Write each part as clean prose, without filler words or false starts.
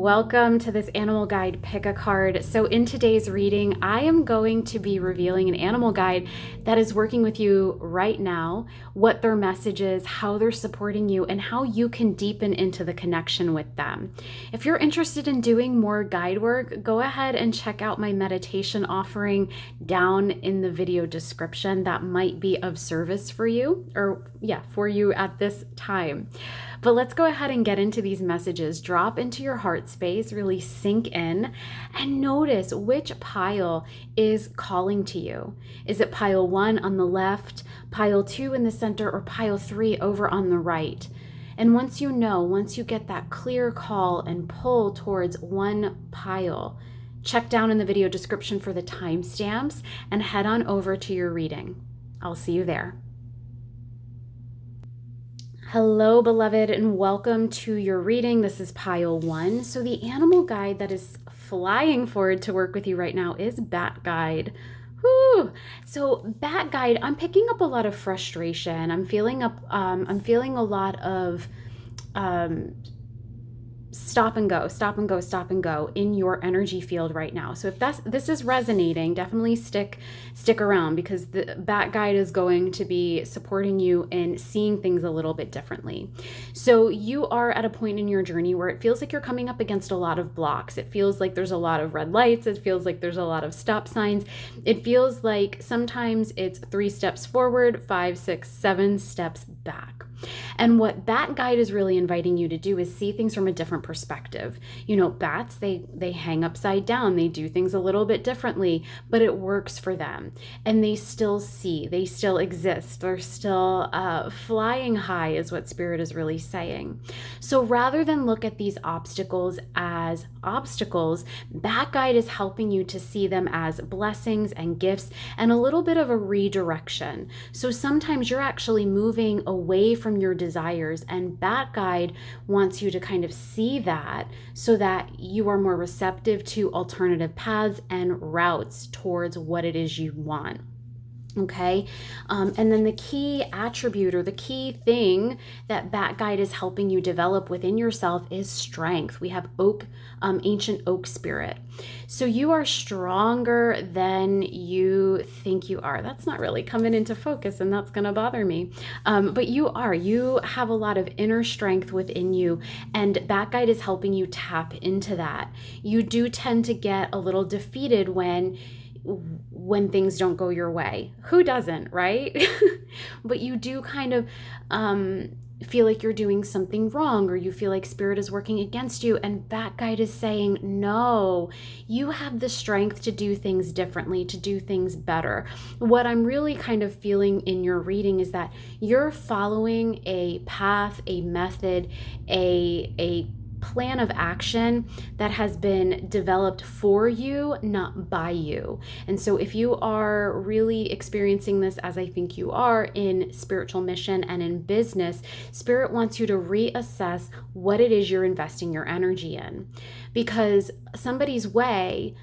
Welcome to this animal guide pick a card. So in today's reading, I am going to be revealing an animal guide that is working with you right now, what their message is, how they're supporting you, and how you can deepen into the connection with them. If you're interested in doing more guide work, go ahead and check out my meditation offering down in the video description. That might be of service for you, for you at this time. But let's go ahead and get into these messages. Drop into your heart space, really sink in, and notice which pile is calling to you. Is it pile 1 on the left, pile 2 in the center, or pile 3 over on the right? And once you get that clear call and pull towards one pile, check down in the video description for the timestamps and head on over to your reading. I'll see you there. Hello, beloved, and welcome to your reading. This is pile 1. So the animal guide that is flying forward to work with you right now is Bat Guide. Whew. So Bat Guide, I'm picking up a lot of frustration. I'm feeling a lot of stop and go in your energy field right now. So if this is resonating, definitely stick around, because the Bat Guide is going to be supporting you in seeing things a little bit differently. So you are at a point in your journey where it feels like you're coming up against a lot of blocks. It feels like there's a lot of red lights. It feels like there's a lot of stop signs. It feels like sometimes it's 3 steps forward, 5, 6, 7 steps back. And what Bat Guide is really inviting you to do is see things from a different perspective. You know, bats, they hang upside down. They do things a little bit differently, but it works for them. And they still see, they still exist. They're still flying high is what Spirit is really saying. So rather than look at these obstacles as obstacles, Bat Guide is helping you to see them as blessings and gifts and a little bit of a redirection. So sometimes you're actually moving away from your desires, and Bat Guide wants you to kind of see that so that you are more receptive to alternative paths and routes towards what it is you want. Okay, and then the key attribute or the key thing that Bat Guide is helping you develop within yourself is strength. We have ancient oak spirit. So you are stronger than you think you are. That's not really coming into focus, and that's going to bother me. But you have a lot of inner strength within you, and Bat Guide is helping you tap into that. You do tend to get a little defeated when things don't go your way. Who doesn't, right? But you do kind of feel like you're doing something wrong, or you feel like Spirit is working against you, and Bat Guide is saying, no, you have the strength to do things differently, to do things better. What I'm really kind of feeling in your reading is that you're following a path, a method, a plan of action that has been developed for you, not by you. And so if you are really experiencing this, as I think you are, in spiritual mission and in business, Spirit wants you to reassess what it is you're investing your energy in. Because somebody's way,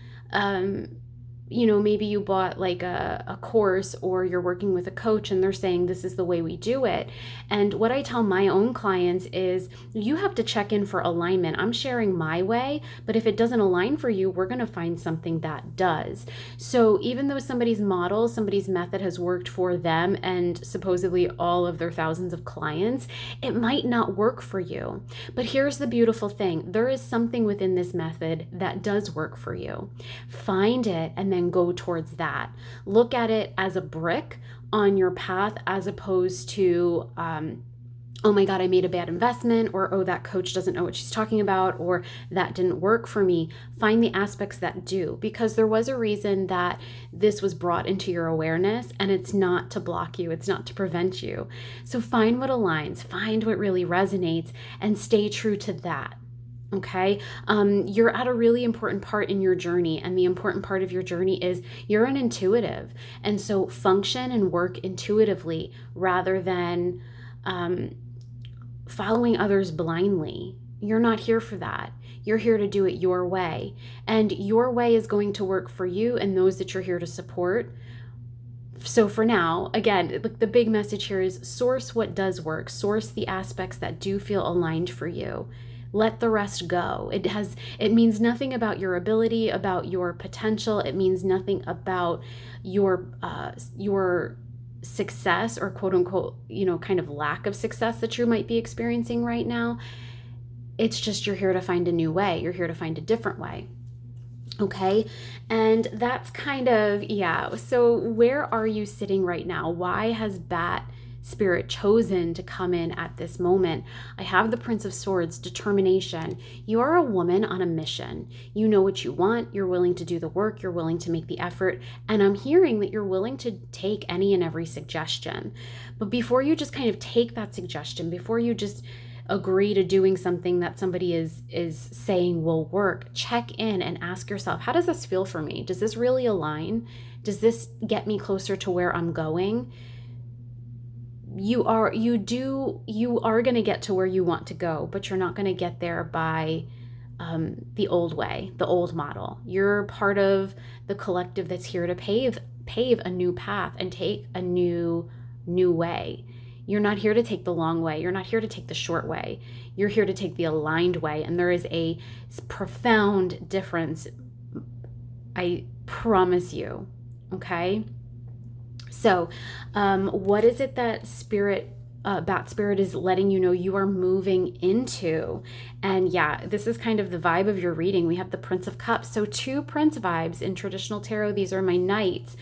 maybe you bought like a course, or you're working with a coach and they're saying this is the way we do it. And what I tell my own clients is you have to check in for alignment. I'm sharing my way, but if it doesn't align for you, we're going to find something that does. So even though somebody's model, somebody's method has worked for them and supposedly all of their thousands of clients, it might not work for you. But here's the beautiful thing. There is something within this method that does work for you. Find it and then go towards that. Look at it as a brick on your path, as opposed to, oh my God, I made a bad investment, or oh, that coach doesn't know what she's talking about, or that didn't work for me. Find the aspects that do, because there was a reason that this was brought into your awareness, and it's not to block you. It's not to prevent you. So find what aligns, find what really resonates, and stay true to that. Okay, you're at a really important part in your journey, and the important part of your journey is you're an intuitive, and so function and work intuitively rather than following others blindly. You're not here for that. You're here to do it your way, and your way is going to work for you and those that you're here to support. So for now, again, the big message here is source what does work, source the aspects that do feel aligned for you. Let the rest go. It means nothing about your ability, about your potential. It means nothing about your success, or quote unquote, kind of lack of success that you might be experiencing right now. It's just, you're here to find a new way. You're here to find a different way. Okay. And that's kind of, so where are you sitting right now? Why has Bat Spirit chosen to come in at this moment? I have the Prince of Swords, determination. You are a woman on a mission. You know what you want. You're willing to do the work. You're willing to make the effort. And I'm hearing that you're willing to take any and every suggestion. But before you just kind of take that suggestion, before you just agree to doing something that somebody is saying will work, check in and ask yourself, how does this feel for me? Does this really align? Does this get me closer to where I'm going? You are going to get to where you want to go, but you're not going to get there by the old way, the old model. You're part of the collective that's here to pave a new path and take a new way. You're not here to take the long way. You're not here to take the short way. You're here to take the aligned way. And there is a profound difference, I promise you. Okay? So, what is it that Bat Spirit is letting you know you are moving into? And this is kind of the vibe of your reading. We have the Prince of Cups. So 2 Prince vibes in traditional tarot. These are my knights.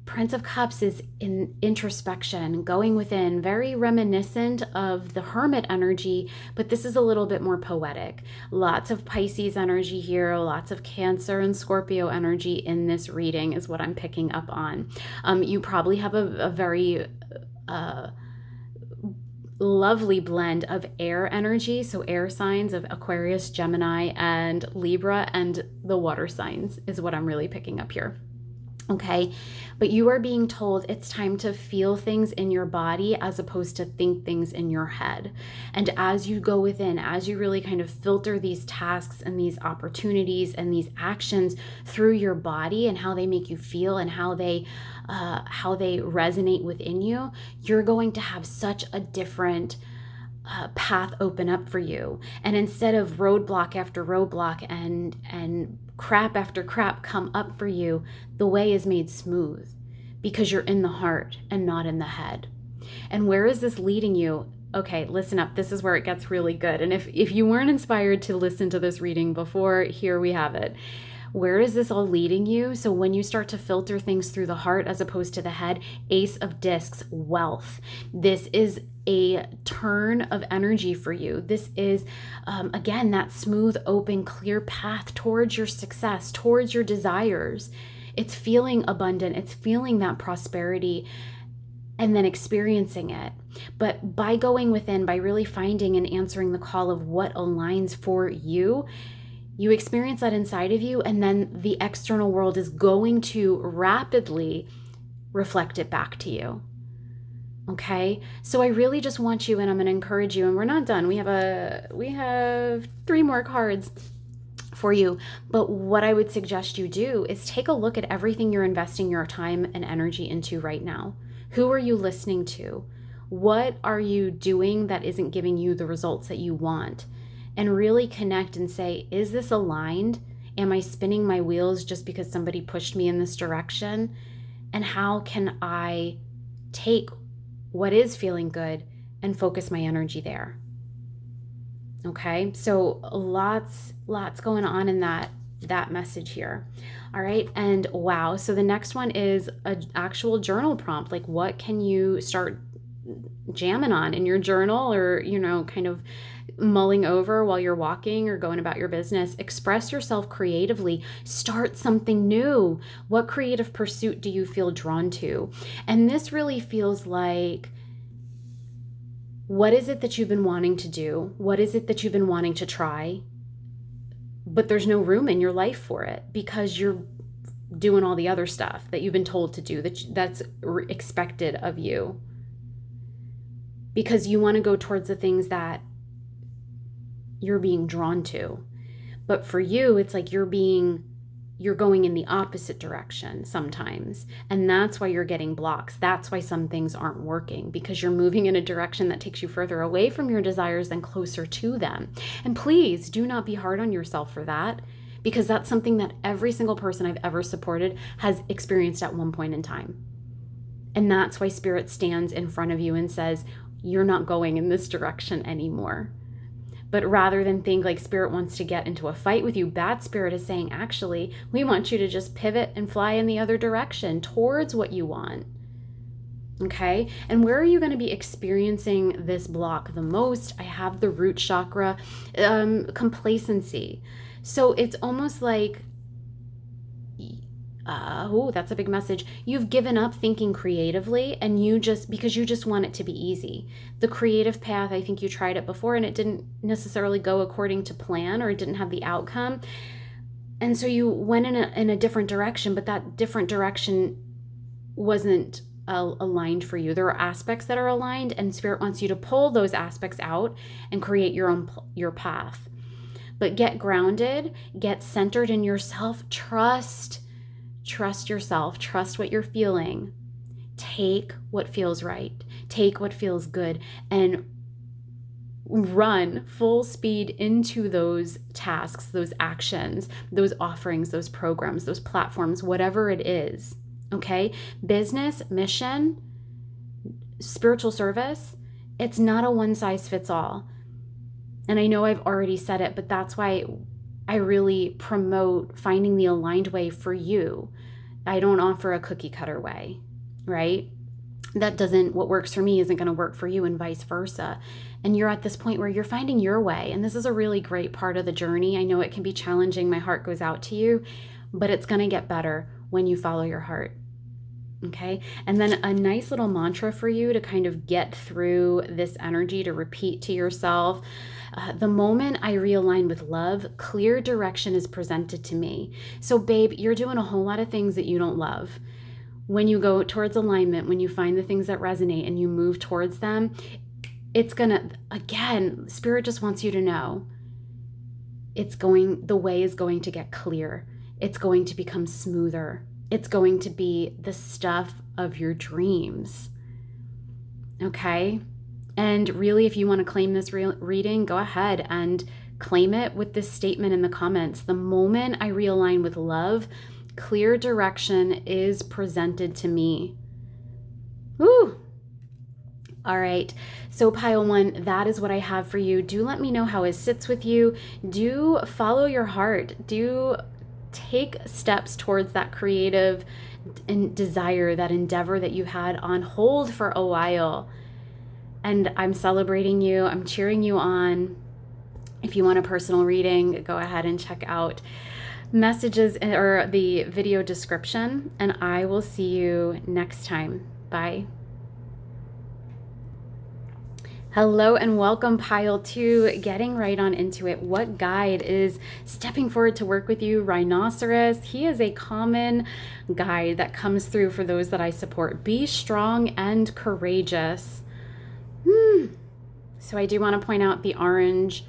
Prince of Cups is in introspection, going within, very reminiscent of the Hermit energy, but this is a little bit more poetic. Lots of Pisces energy here, lots of Cancer and Scorpio energy in this reading is what I'm picking up on. You probably have a very lovely blend of air energy, so air signs of Aquarius, Gemini, and Libra, and the water signs is what I'm really picking up here. Okay, but you are being told it's time to feel things in your body as opposed to think things in your head. And as you go within, as you really kind of filter these tasks and these opportunities and these actions through your body and how they make you feel and how they resonate within you, you're going to have such a different path open up for you. And instead of roadblock after roadblock and crap after crap come up for you, the way is made smooth because you're in the heart and not in the head. And where is this leading you? Okay, listen up. This is where it gets really good. And if you weren't inspired to listen to this reading before, here we have it. Where is this all leading you? So when you start to filter things through the heart as opposed to the head, Ace of Discs, wealth. This is a turn of energy for you. This is, again, that smooth, open, clear path towards your success, towards your desires. It's feeling abundant. It's feeling that prosperity and then experiencing it. But by going within, by really finding and answering the call of what aligns for you, you experience that inside of you, and then the external world is going to rapidly reflect it back to you. Okay? So I really just want you, and I'm going to encourage you, and we're not done. We have 3 more cards for you. But what I would suggest you do is take a look at everything you're investing your time and energy into right now. Who are you listening to? What are you doing that isn't giving you the results that you want? And really connect and say, is this aligned? Am I spinning my wheels just because somebody pushed me in this direction? And how can I take what is feeling good and focus my energy there? Okay, so lots going on in that message here. All right, and wow, so the next one is an actual journal prompt. Like, what can you start jamming on in your journal, or kind of mulling over while you're walking or going about your business? Express yourself creatively. Start something new. What creative pursuit do you feel drawn to? And this really feels like, what is it that you've been wanting to do? What is it that you've been wanting to try? But there's no room in your life for it because you're doing all the other stuff that you've been told to do, that's expected of you. Because you want to go towards the things that you're being drawn to. But for you, it's like you're being you're going in the opposite direction sometimes. And that's why you're getting blocks. That's why some things aren't working, because you're moving in a direction that takes you further away from your desires than closer to them. And please do not be hard on yourself for that, because that's something that every single person I've ever supported has experienced at one point in time. And that's why Spirit stands in front of you and says, you're not going in this direction anymore. But rather than think like Spirit wants to get into a fight with you, Bad Spirit is saying, actually, we want you to just pivot and fly in the other direction towards what you want. Okay? And where are you going to be experiencing this block the most? I have the root chakra, complacency. So it's almost like, that's a big message. You've given up thinking creatively, and because you just want it to be easy. The creative path, I think you tried it before and it didn't necessarily go according to plan, or it didn't have the outcome. And so you went in a different direction, but that different direction wasn't aligned for you. There are aspects that are aligned, and Spirit wants you to pull those aspects out and create your path. But get grounded, get centered in yourself, trust yourself, trust what you're feeling. Take what feels right, take what feels good, and run full speed into those tasks, those actions, those offerings, those programs, those platforms, whatever it is. Okay? Business, mission, spiritual service, it's not a one size fits all. And I know I've already said it, but that's why I really promote finding the aligned way for you. I don't offer a cookie cutter way, right? What works for me isn't going to work for you, and vice versa. And you're at this point where you're finding your way. And this is a really great part of the journey. I know it can be challenging. My heart goes out to you, but it's going to get better when you follow your heart. Okay. And then a nice little mantra for you to kind of get through this energy, to repeat to yourself. The moment I realign with love, clear direction is presented to me. So babe, you're doing a whole lot of things that you don't love. When you go towards alignment, when you find the things that resonate and you move towards them, again, Spirit just wants you to know the way is going to get clear. It's going to become smoother. It's going to be the stuff of your dreams. Okay? And really, if you want to claim this reading, go ahead and claim it with this statement in the comments. The moment I realign with love, clear direction is presented to me. Woo! All right. So pile one, that is what I have for you. Do let me know how it sits with you. Do follow your heart. Do take steps towards that creative and desire, that endeavor that you had on hold for a while. And I'm celebrating you. I'm cheering you on. If you want a personal reading, go ahead and check out messages or the video description, and I will see you next time. Bye. Hello and welcome, pile 2. Getting right on into it. What guide is stepping forward to work with you? Rhinoceros. He is a common guide that comes through for those that I support. Be strong and courageous. So I do want to point out the orange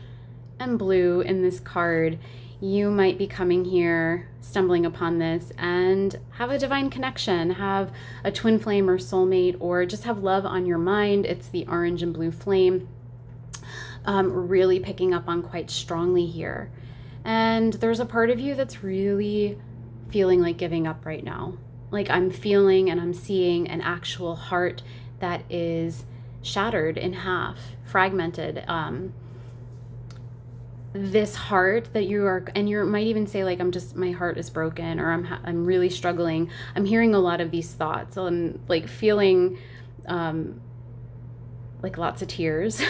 and blue in this card. You might be coming here, stumbling upon this, and have a divine connection, have a twin flame or soulmate, or just have love on your mind. It's the orange and blue flame, really picking up on quite strongly here. And there's a part of you that's really feeling like giving up right now. Like I'm feeling and I'm seeing an actual heart that is shattered in half, fragmented. This heart that you are, and you might even say like, my heart is broken, or I'm really struggling. I'm hearing a lot of these thoughts. I'm like feeling like lots of tears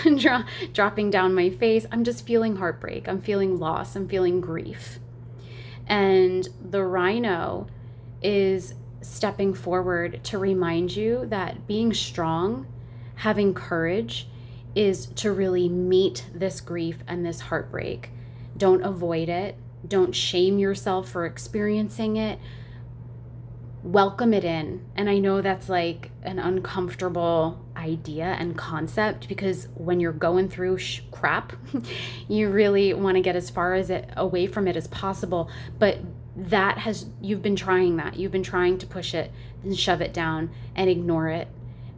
dropping down my face. I'm just feeling heartbreak. I'm feeling loss. I'm feeling grief. And the rhino is stepping forward to remind you that being strong, having courage, is to really meet this grief and this heartbreak. Don't avoid it. Don't shame yourself for experiencing it. Welcome it in. And I know that's like an uncomfortable idea and concept, because when you're going through crap, you really want to get as far away from it as possible. But you've been trying that. You've been trying to push it and shove it down and ignore it.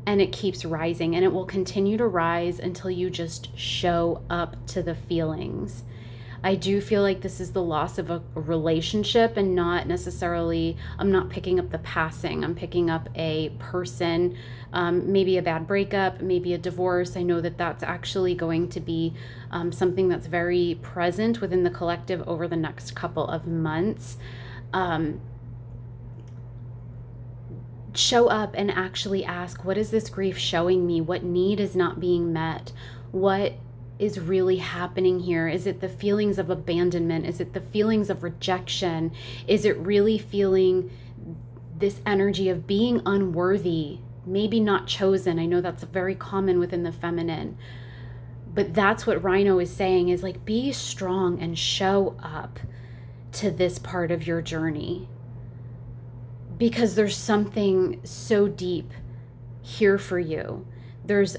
And it keeps rising, and it will continue to rise until you just show up to the feelings. I do feel like this is the loss of a relationship, and not necessarily, I'm not picking up the passing. I'm picking up a person, maybe a bad breakup, maybe a divorce. I know that that's actually going to be something that's very present within the collective over the next couple of months. Show up and actually ask, what is this grief showing me? What need is not being met? What is really happening here? Is it the feelings of abandonment? Is it the feelings of rejection? Is it really feeling this energy of being unworthy, maybe not chosen? I know that's very common within the feminine, but that's what Rhino is saying, is like, be strong and show up to this part of your journey. Because there's something so deep here for you. There's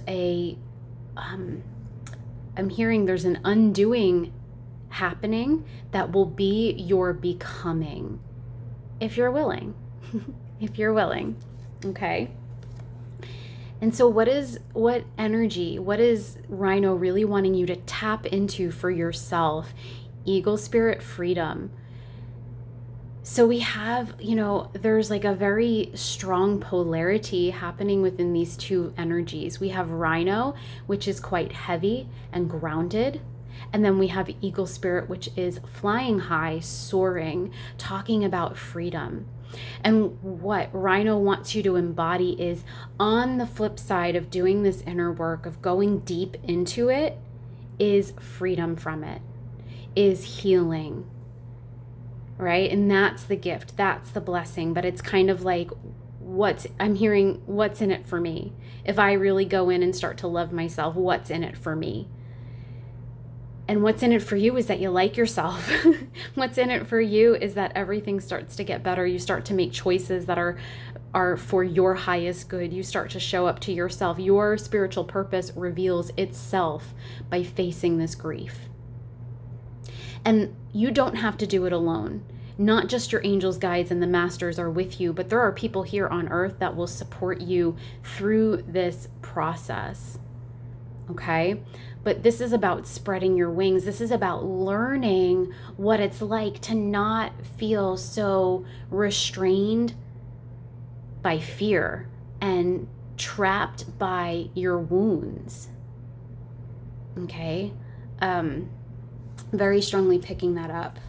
I'm hearing there's an undoing happening that will be your becoming, if you're willing. If you're willing, okay? And so what energy, what is Rhino really wanting you to tap into for yourself? Eagle spirit freedom. So we have, there's like a very strong polarity happening within these two energies. We have Rhino, which is quite heavy and grounded. And then we have Eagle Spirit, which is flying high, soaring, talking about freedom. And what Rhino wants you to embody is, on the flip side of doing this inner work, of going deep into it, is freedom from it, is healing. Right? And that's the gift, that's the blessing. But it's kind of like, I'm hearing, what's in it for me? If I really go in and start to love myself, what's in it for me? And what's in it for you is that you like yourself. What's in it for you is that everything starts to get better. You start to make choices that are for your highest good. You start to show up to yourself. Your spiritual purpose reveals itself by facing this grief. And you don't have to do it alone. Not just your angels, guides, and the masters are with you, but there are people here on earth that will support you through this process. Okay? But this is about spreading your wings. This is about learning what it's like to not feel so restrained by fear and trapped by your wounds. Okay? Very strongly picking that up.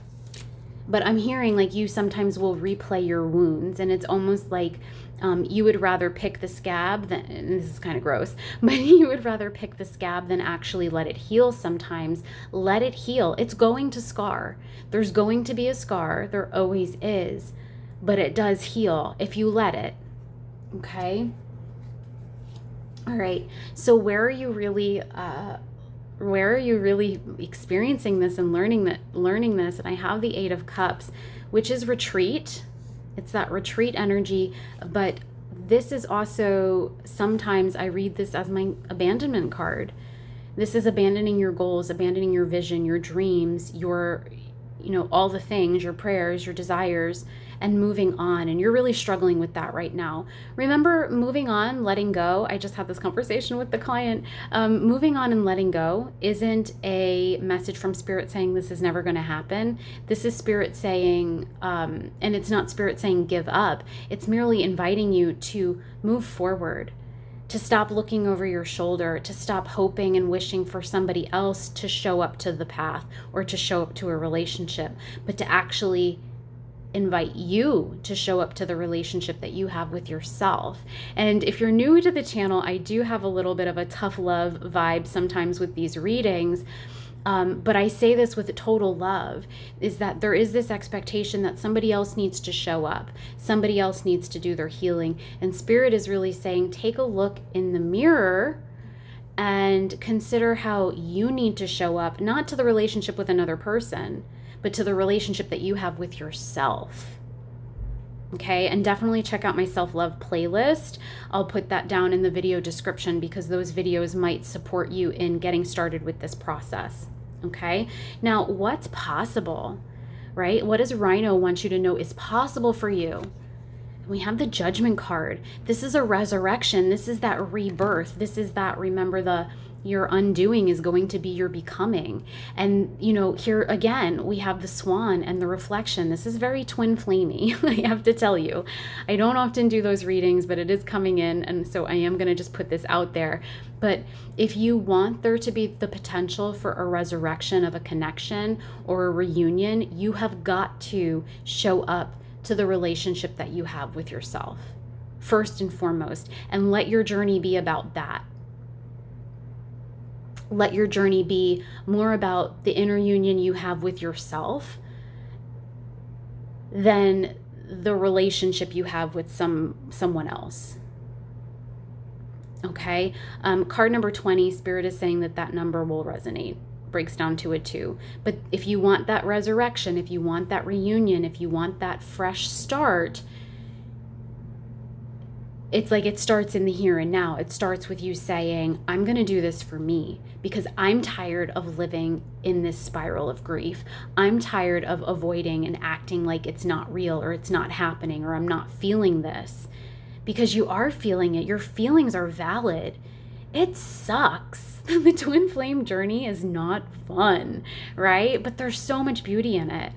But I'm hearing like you sometimes will replay your wounds, and it's almost like you would rather pick the scab than, and this is kind of gross, but you would rather pick the scab than actually let it heal sometimes. Let it heal. It's going to scar. There's going to be a scar. There always is. But it does heal if you let it. Okay? All right. So where are you really experiencing this and learning this? And I have the 8 of Cups, which is retreat. It's that retreat energy, but this is also, sometimes I read this as my abandonment card. This is abandoning your goals, abandoning your vision, your dreams, your, all the things, your prayers, your desires, and moving on. And you're really struggling with that right now. Remember, moving on, letting go. I just had this conversation with the client. Moving on and letting go isn't a message from Spirit saying this is never going to happen. This is Spirit saying, and it's not Spirit saying give up. It's merely inviting you to move forward, to stop looking over your shoulder, to stop hoping and wishing for somebody else to show up to the path or to show up to a relationship, but to actually invite you to show up to the relationship that you have with yourself. And if you're new to the channel, I do have a little bit of a tough love vibe sometimes with these readings. But I say this with total love, is that there is this expectation that somebody else needs to show up. Somebody else needs to do their healing. And Spirit is really saying, take a look in the mirror and consider how you need to show up, not to the relationship with another person, but to the relationship that you have with yourself. Okay, and definitely check out my self-love playlist. I'll put that down in the video description because those videos might support you in getting started with this process. Okay, now what's possible right? What does Rhino want you to know is possible for you? We have the Judgment card. This is a resurrection. This is that rebirth. This is that, remember, your undoing is going to be your becoming. And, you know, here again, we have the Swan and the reflection. This is very twin flamey, I have to tell you. I don't often do those readings, but it is coming in. And so I am going to just put this out there. But if you want there to be the potential for a resurrection of a connection or a reunion, you have got to show up to the relationship that you have with yourself, first and foremost, and let your journey be about that. Let your journey be more about the inner union you have with yourself than the relationship you have with someone else. Okay? Card number 20, Spirit is saying that number will resonate. Breaks down to a 2. But if you want that resurrection, if you want that reunion, if you want that fresh start, it's like it starts in the here and now. It starts with you saying, I'm going to do this for me because I'm tired of living in this spiral of grief. I'm tired of avoiding and acting like it's not real or it's not happening or I'm not feeling this, because you are feeling it. Your feelings are valid. It sucks. The twin flame journey is not fun, right? But there's so much beauty in it.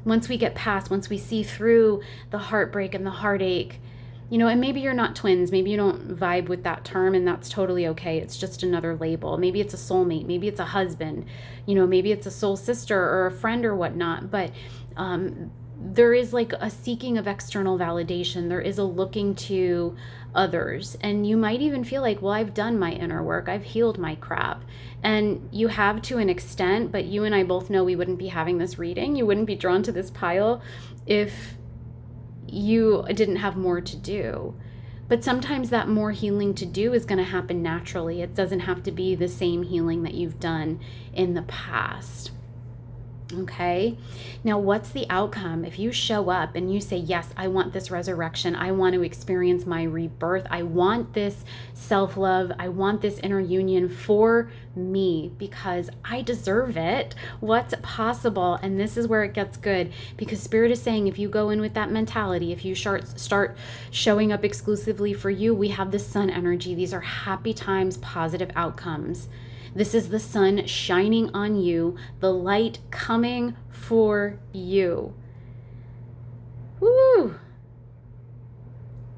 Once we get past, once we see through the heartbreak and the heartache, you know, and maybe you're not twins. Maybe you don't vibe with that term, and that's totally okay. It's just another label. Maybe it's a soulmate. Maybe it's a husband. You know, maybe it's a soul sister or a friend or whatnot. But there is like a seeking of external validation. There is a looking to others. And you might even feel like, well, I've done my inner work. I've healed my crap. And you have to an extent, but you and I both know we wouldn't be having this reading. You wouldn't be drawn to this pile if you didn't have more to do. But sometimes that more healing to do is going to happen naturally. It doesn't have to be the same healing that you've done in the past. Okay, now what's the outcome? If you show up and you say, yes, I want this resurrection, I want to experience my rebirth, I want this self-love, I want this inner union for me because I deserve it. What's possible? And this is where it gets good, because Spirit is saying if you go in with that mentality, if you start showing up exclusively for you, we have the sun energy. These are happy times, positive outcomes. This is the sun shining on you, the light coming for you. Woo!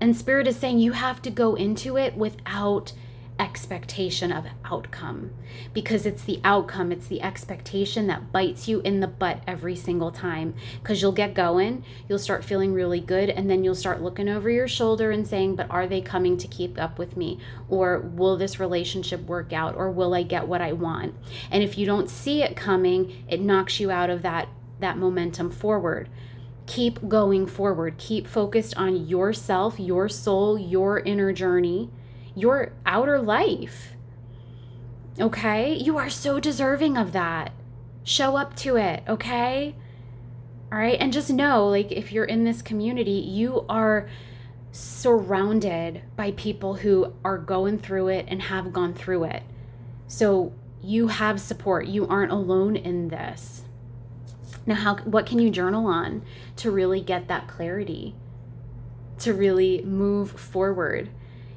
And Spirit is saying you have to go into it without expectation of outcome, because it's the outcome, it's the expectation that bites you in the butt every single time. Because you'll get going, you'll start feeling really good, and then you'll start looking over your shoulder and saying, but are they coming to keep up with me? Or will this relationship work out? Or will I get what I want? And if you don't see it coming, it knocks you out of that momentum forward. Keep going forward. Keep focused on yourself, your soul, your inner journey, your outer life. Okay? You are so deserving of that. Show up to it, okay? All right? And just know, like, if you're in this community, you are surrounded by people who are going through it and have gone through it. So you have support. You aren't alone in this. Now, what can you journal on to really get that clarity, to really move forward?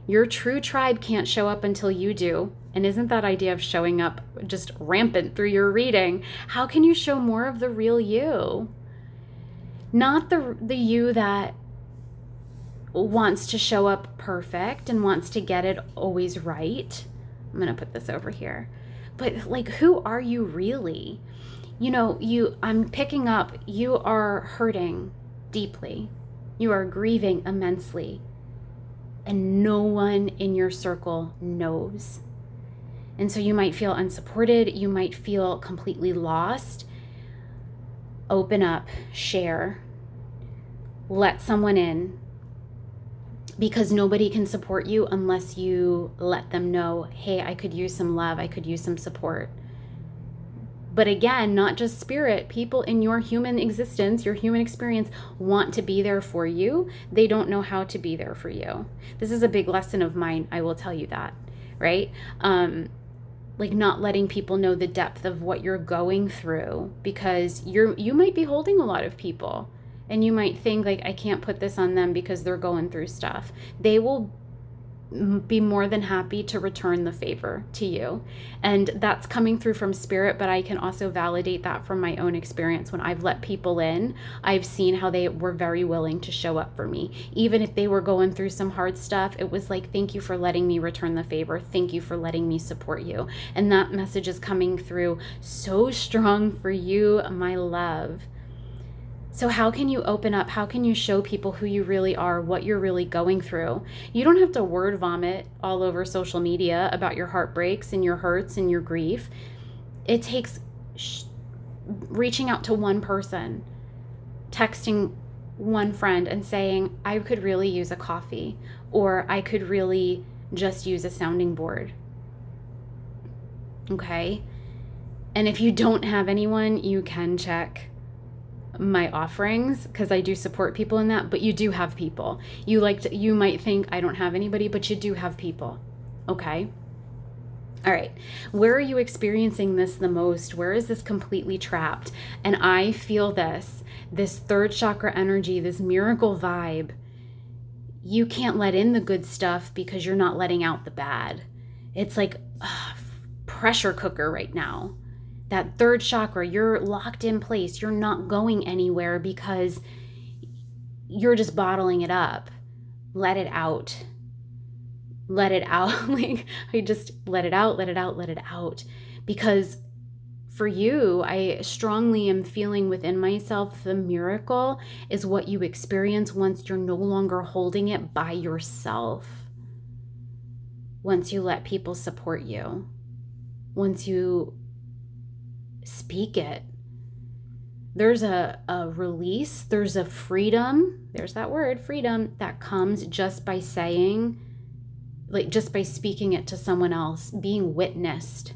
Your true tribe can't show up until you do. And isn't that idea of showing up just rampant through your reading? How can you show more of the real you? Not the you that wants to show up perfect and wants to get it always right. I'm going to put this over here. But like, who are you really? You know, I'm picking up, you are hurting deeply. You are grieving immensely. And no one in your circle knows. And so you might feel unsupported. You might feel completely lost. Open up, share, let someone in, because nobody can support you unless you let them know, hey, I could use some love. I could use some support. But again, not just spirit, people in your human existence, your human experience want to be there for you. They don't know how to be there for you. This is a big lesson of mine. I will tell you that, right? like not letting people know the depth of what you're going through, because you might be holding a lot of people and you might think like, I can't put this on them because they're going through stuff. They will be more than happy to return the favor to you. And that's coming through from spirit, but I can also validate that from my own experience. When I've let people in, I've seen how they were very willing to show up for me. Even if they were going through some hard stuff, it was like, thank you for letting me return the favor. Thank you for letting me support you. And that message is coming through so strong for you, my love. So how can you open up? How can you show people who you really are, what you're really going through? You don't have to word vomit all over social media about your heartbreaks and your hurts and your grief. It takes reaching out to one person, texting one friend and saying, I could really use a coffee, or I could really just use a sounding board. Okay? And if you don't have anyone, you can check my offerings, because I do support people in that, but you do have people. You might think I don't have anybody, but you do have people. Okay? All right. Where are you experiencing this the most? Where is this completely trapped? And I feel this third chakra energy, this miracle vibe. You can't let in the good stuff because you're not letting out the bad. It's like pressure cooker right now. That third chakra, you're locked in place. You're not going anywhere because you're just bottling it up. Let it out. Let it out. Like, I just let it out, let it out, let it out. Because for you, I strongly am feeling within myself the miracle is what you experience once you're no longer holding it by yourself. Once you let people support you. Once you speak it. There's a release, there's a freedom, there's that word, freedom, that comes just by saying, like just by speaking it to someone else, being witnessed.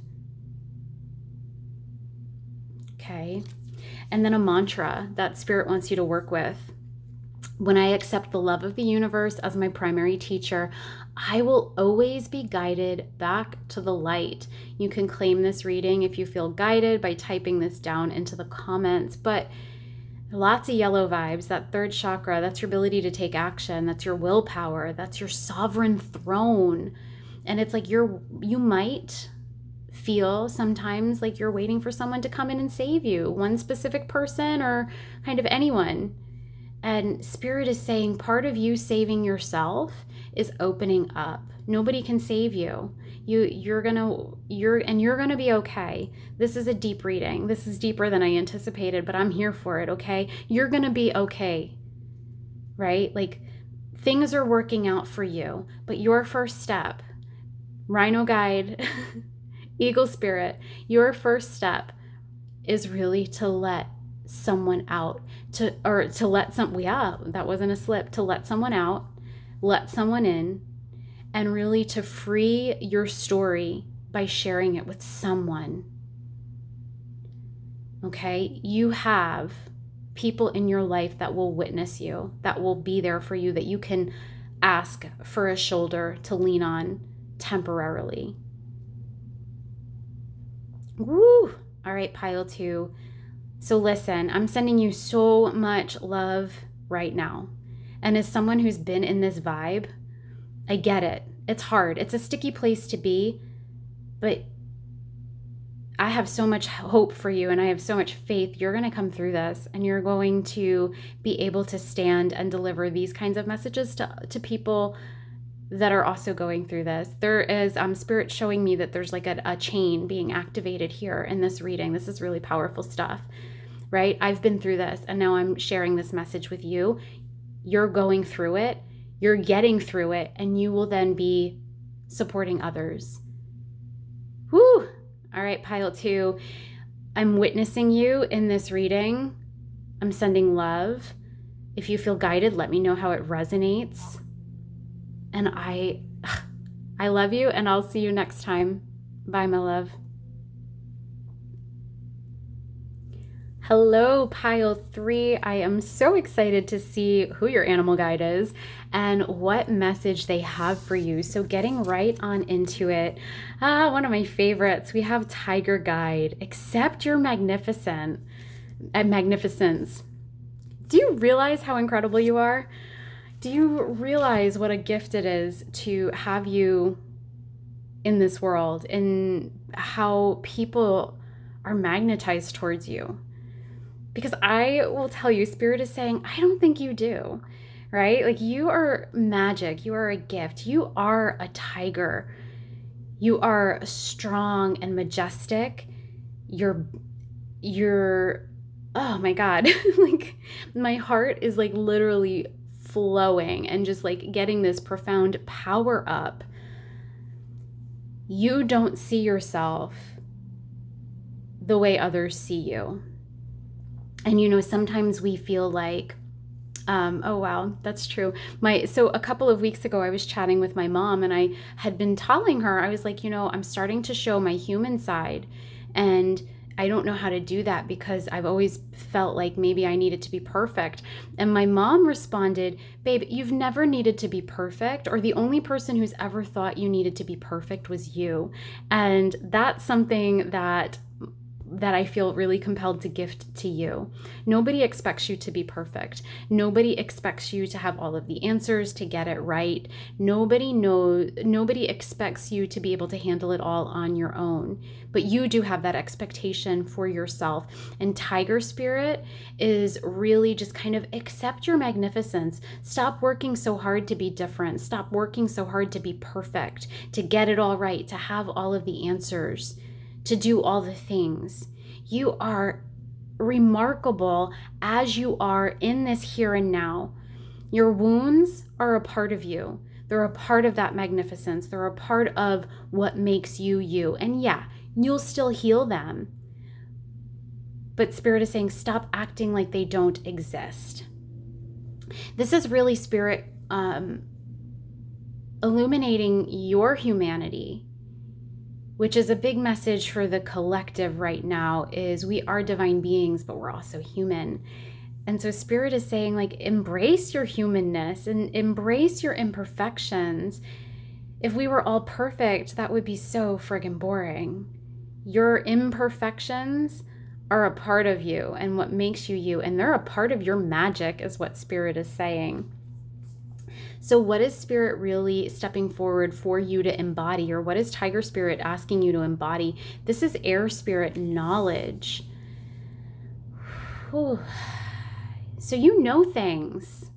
Okay. And then a mantra that spirit wants you to work with. When I accept the love of the universe as my primary teacher, I will always be guided back to the light. You can claim this reading if you feel guided by typing this down into the comments, but lots of yellow vibes. That third chakra, that's your ability to take action. That's your willpower. That's your sovereign throne. And it's like you might feel sometimes like you're waiting for someone to come in and save you, one specific person or kind of anyone. And spirit is saying part of you saving yourself is opening up. Nobody can save you. You're gonna be okay. This is a deep reading. This is deeper than I anticipated, but I'm here for it, okay? You're gonna be okay, right? Like, things are working out for you, but your first step, Rhino Guide, Eagle Spirit, your first step is really to let someone out, that wasn't a slip, to let someone out, let someone in, and really to free your story by sharing it with someone. Okay? You have people in your life that will witness you, that will be there for you, that you can ask for a shoulder to lean on temporarily. Woo! All right, pile 2. So listen, I'm sending you so much love right now. And as someone who's been in this vibe, I get it. It's hard. It's a sticky place to be, but I have so much hope for you and I have so much faith. You're going to come through this and you're going to be able to stand and deliver these kinds of messages to people that are also going through this. There is spirit showing me that there's like a chain being activated here in this reading. This is really powerful stuff, right? I've been through this and now I'm sharing this message with you. You're going through it, you're getting through it, and you will then be supporting others. Woo! All right, pile 2. I'm witnessing you in this reading. I'm sending love. If you feel guided, let me know how it resonates. And I love you, and I'll see you next time. Bye, my love. Hello, pile 3. I am so excited to see who your animal guide is and what message they have for you. So getting right on into it. One of my favorites. We have Tiger Guide. Accept your magnificence. Do you realize how incredible you are? Do you realize what a gift it is to have you in this world and how people are magnetized towards you? Because I will tell you, Spirit is saying, I don't think you do, right? Like, you are magic. You are a gift. You are a tiger. You are strong and majestic. You're, oh my God. Like, my heart is like literally flowing and just like getting this profound power up. You don't see yourself the way others see you. And, you know, sometimes we feel like, oh, wow, that's true. So a couple of weeks ago, I was chatting with my mom and I had been telling her, I was like, you know, I'm starting to show my human side. And I don't know how to do that because I've always felt like maybe I needed to be perfect. And my mom responded, babe, you've never needed to be perfect, or the only person who's ever thought you needed to be perfect was you. And that's something that I feel really compelled to gift to you. Nobody expects you to be perfect. Nobody expects you to have all of the answers, to get it right. Nobody expects you to be able to handle it all on your own. But you do have that expectation for yourself. And Tiger Spirit is really just kind of accept your magnificence. Stop working so hard to be different. Stop working so hard to be perfect, to get it all right, to have all of the answers, to do all the things. You are remarkable as you are in this here and now. Your wounds are a part of you. They're a part of that magnificence. They're a part of what makes you you. And yeah, you'll still heal them. But Spirit is saying, stop acting like they don't exist. This is really Spirit illuminating your humanity, which is a big message for the collective right now, is we are divine beings, but we're also human. And so Spirit is saying, like, embrace your humanness and embrace your imperfections. If we were all perfect, that would be so friggin' boring. Your imperfections are a part of you and what makes you you, and they're a part of your magic, is what Spirit is saying. So what is Spirit really stepping forward for you to embody, or what is Tiger Spirit asking you to embody? This is Air Spirit knowledge. Whew. So you know things,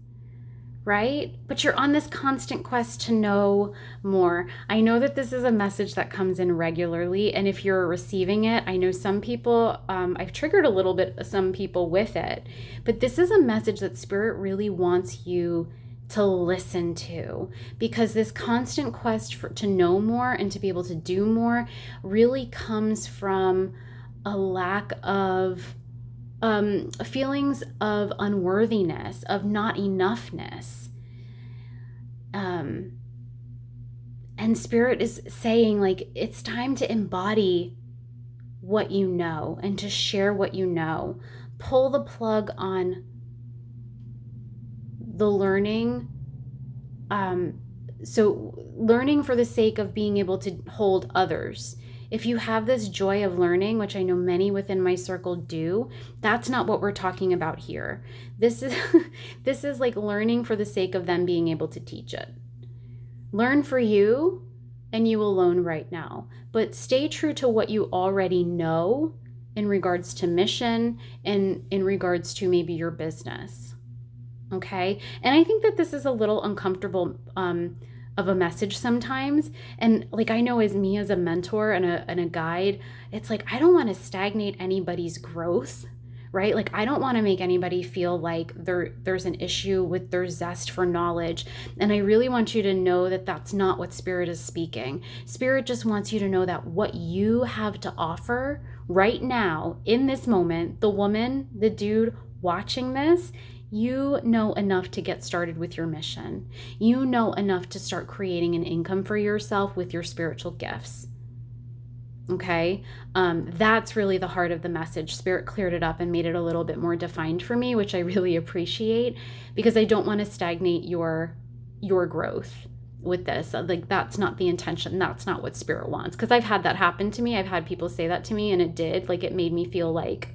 right? But you're on this constant quest to know more. I know that this is a message that comes in regularly, and if you're receiving it, I know some people, I've triggered a little bit some people with it, but this is a message that Spirit really wants you to listen to, because this constant quest to know more and to be able to do more really comes from a lack of feelings of unworthiness, of not enoughness. And Spirit is saying, like, it's time to embody what you know and to share what you know. Pull the plug on the learning. So learning for the sake of being able to hold others. If you have this joy of learning, which I know many within my circle do, that's not what we're talking about here. This is like learning for the sake of them being able to teach it. Learn for you and you alone right now, but stay true to what you already know in regards to mission and in regards to maybe your business. Okay. And I think that this is a little uncomfortable of a message sometimes. And like, I know as me as a mentor and a guide, it's like, I don't want to stagnate anybody's growth, right? Like, I don't want to make anybody feel like there's an issue with their zest for knowledge. And I really want you to know that that's not what Spirit is speaking. Spirit just wants you to know that what you have to offer right now in this moment, the woman, the dude watching this, you know enough to get started with your mission. You know enough to start creating an income for yourself with your spiritual gifts. Okay. That's really the heart of the message. Spirit cleared it up and made it a little bit more defined for me, which I really appreciate, because I don't want to stagnate your growth with this. Like, that's not the intention. That's not what Spirit wants. Because I've had that happen to me. I've had people say that to me, and it did. Like, it made me feel like,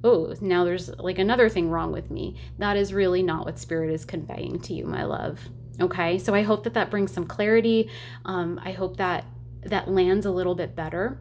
oh, now there's like another thing wrong with me. That is really not what Spirit is conveying to you, my love. Okay. So I hope that brings some clarity. I hope that lands a little bit better.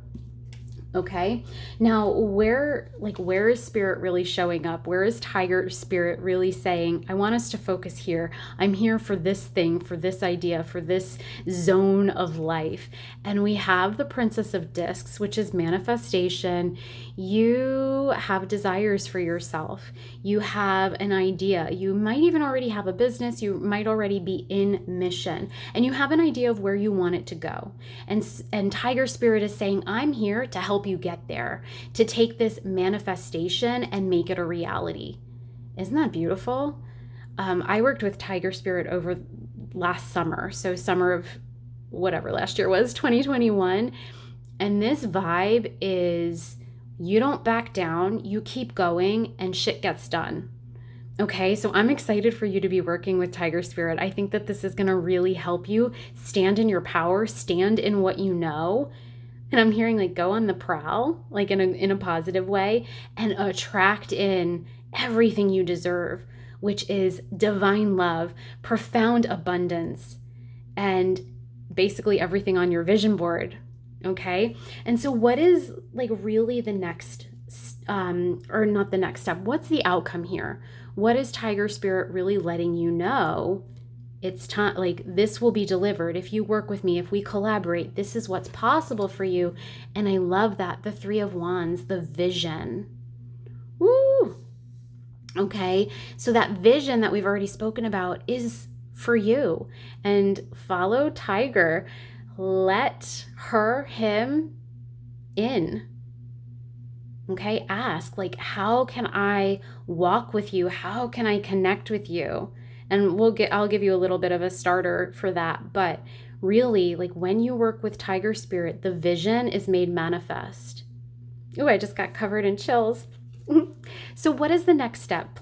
Okay. Now, where is Spirit really showing up? Where is Tiger Spirit really saying, I want us to focus here. I'm here for this thing, for this idea, for this zone of life. And we have the Princess of Discs, which is manifestation. You have desires for yourself. You have an idea. You might even already have a business. You might already be in mission, and you have an idea of where you want it to go. And Tiger Spirit is saying, I'm here to help you get there, to take this manifestation and make it a reality. Isn't that beautiful? I worked with Tiger Spirit over last summer. So summer of whatever last year was, 2021. And this vibe is, you don't back down, you keep going, and shit gets done. Okay, so I'm excited for you to be working with Tiger Spirit. I think that this is going to really help you stand in your power, stand in what you know. And I'm hearing like go on the prowl, like in a positive way, and attract in everything you deserve, which is divine love, profound abundance, and basically everything on your vision board. Okay. And so what is like really the next, or not the next step? What's the outcome here? What is Tiger Spirit really letting you know? It's time, like, this will be delivered. If you work with me, if we collaborate, this is what's possible for you. And I love that. The Three of Wands, the vision. Woo! Okay. So that vision that we've already spoken about is for you. And follow Tiger. Let her, him in. Okay. Ask, like, how can I walk with you? How can I connect with you? And I'll give you a little bit of a starter for that. But really, like, when you work with Tiger Spirit, the vision is made manifest. Ooh, I just got covered in chills. So what is the next step?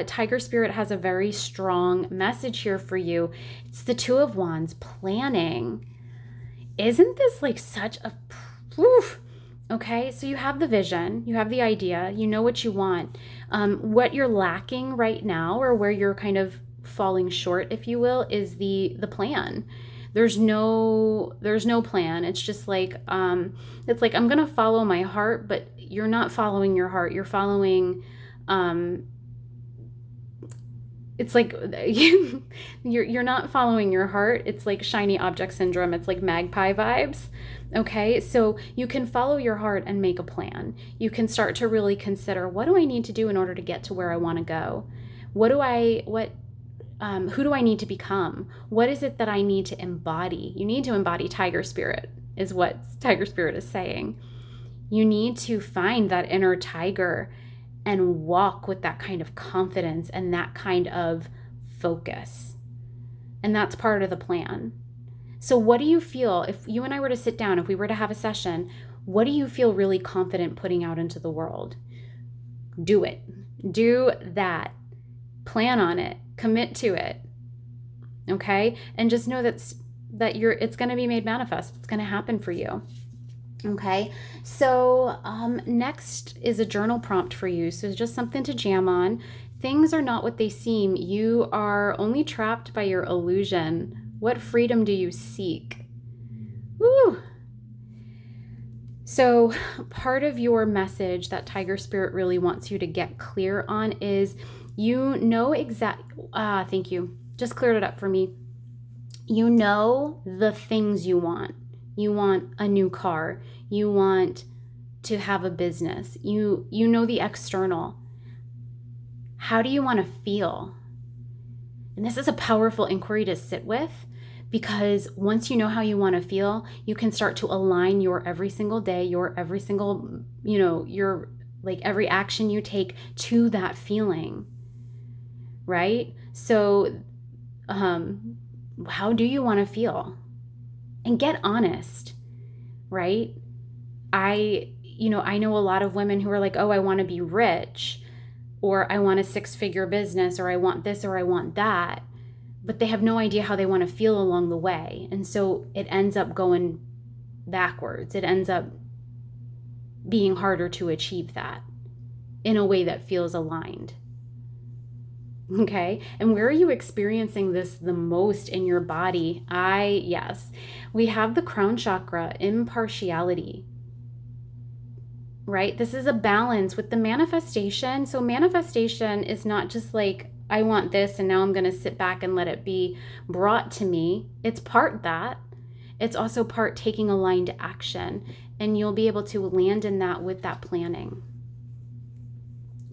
Tiger Spirit has a very strong message here for you. It's the Two of Wands, planning. Isn't this like such a proof? Okay, so you have the vision, you have the idea, you know what you want. What you're lacking right now, or where you're kind of falling short, if you will, is the plan. There's no plan. It's just like it's like, I'm gonna follow my heart, but you're not following your heart. You're following it's like you're not following your heart. It's like shiny object syndrome. It's like magpie vibes. Okay, so you can follow your heart and make a plan. You can start to really consider, what do I need to do in order to get to where I want to go? Who do I need to become? What is it that I need to embody? You need to embody Tiger Spirit, is what Tiger Spirit is saying. You need to find that inner tiger and walk with that kind of confidence and that kind of focus. And that's part of the plan. So what do you feel, if you and I were to sit down, if we were to have a session, what do you feel really confident putting out into the world? Do it. Do that. Plan on it. Commit to it. Okay? And just know that it's going to be made manifest. It's going to happen for you. Okay? So next is a journal prompt for you. So it's just something to jam on. Things are not what they seem. You are only trapped by your illusion. What freedom do you seek? Woo! So part of your message that Tiger Spirit really wants you to get clear on is, you know thank you. Just cleared it up for me. You know the things you want. You want a new car. You want to have a business. You know the external. How do you want to feel? And this is a powerful inquiry to sit with, because once you know how you want to feel, you can start to align your every single day, your every single, your like every action you take to that feeling, right? So how do you want to feel? And get honest, right? I know a lot of women who are like, oh, I want to be rich, or I want a 6-figure business, or I want this, or I want that, but they have no idea how they want to feel along the way. And so it ends up going backwards. It ends up being harder to achieve that in a way that feels aligned. Okay. And where are you experiencing this the most in your body? Yes, we have the crown chakra, impartiality, right? This is a balance with the manifestation. So manifestation is not just like, I want this and now I'm going to sit back and let it be brought to me. It's part that. It's also part taking aligned action, and you'll be able to land in that with that planning.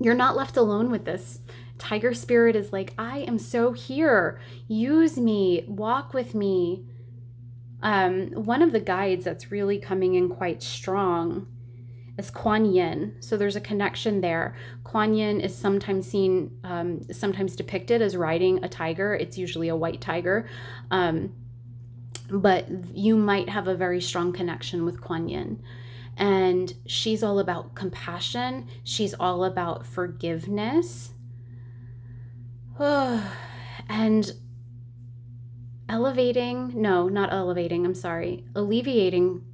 You're not left alone with this. Tiger spirit is like, I am so here. Use me, walk with me. One of the guides that's really coming in quite strong is Kuan Yin. So there's a connection there. Kuan Yin is sometimes seen, sometimes depicted as riding a tiger. It's usually a white tiger. But you might have a very strong connection with Kuan Yin. And she's all about compassion. She's all about forgiveness. And alleviating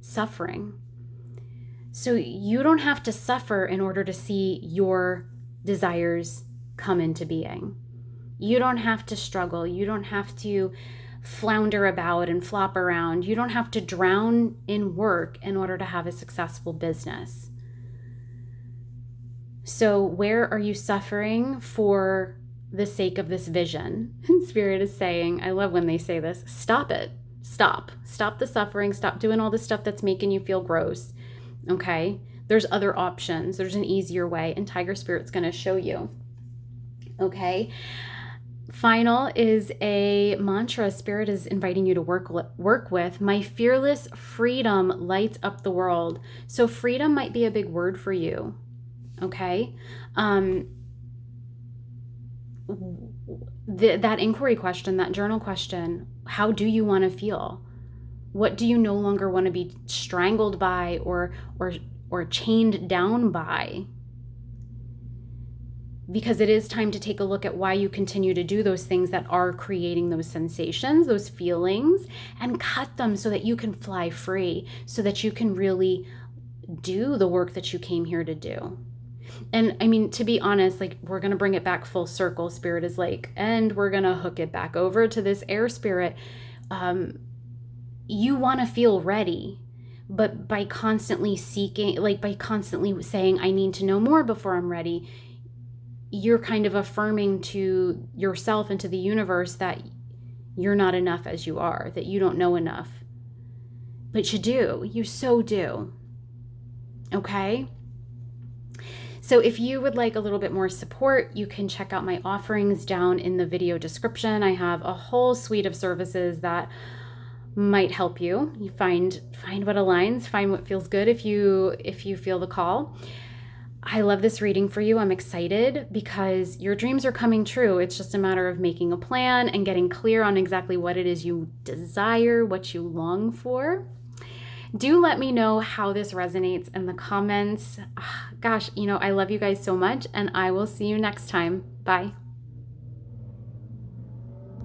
suffering. So you don't have to suffer in order to see your desires come into being. You don't have to struggle. You don't have to flounder about and flop around. You don't have to drown in work in order to have a successful business. So where are you suffering for the sake of this vision? And Spirit is saying, I love when they say this, stop it. Stop the suffering. Stop doing all the stuff that's making you feel gross. Okay. There's other options. There's an easier way, and Tiger Spirit's going to show you. Okay. Final is a mantra Spirit is inviting you to work with. My fearless freedom lights up the world. So freedom might be a big word for you. Okay. That inquiry question, that journal question, how do you want to feel? What do you no longer want to be strangled by or chained down by? Because it is time to take a look at why you continue to do those things that are creating those sensations, those feelings, and cut them so that you can fly free, so that you can really do the work that you came here to do. And I mean, to be honest, like, we're going to bring it back full circle. Spirit is like, and we're going to hook it back over to this air spirit. You want to feel ready, but by constantly seeking, like by constantly saying, I need to know more before I'm ready, you're kind of affirming to yourself and to the universe that you're not enough as you are, that you don't know enough. But you do. You so do. Okay? So if you would like a little bit more support, you can check out my offerings down in the video description. I have a whole suite of services that might help you. You find what aligns, find what feels good if you feel the call. I love this reading for you. I'm excited because your dreams are coming true. It's just a matter of making a plan and getting clear on exactly what it is you desire, what you long for. Do let me know how this resonates in the comments. Gosh, I love you guys so much, and I will see you next time. Bye.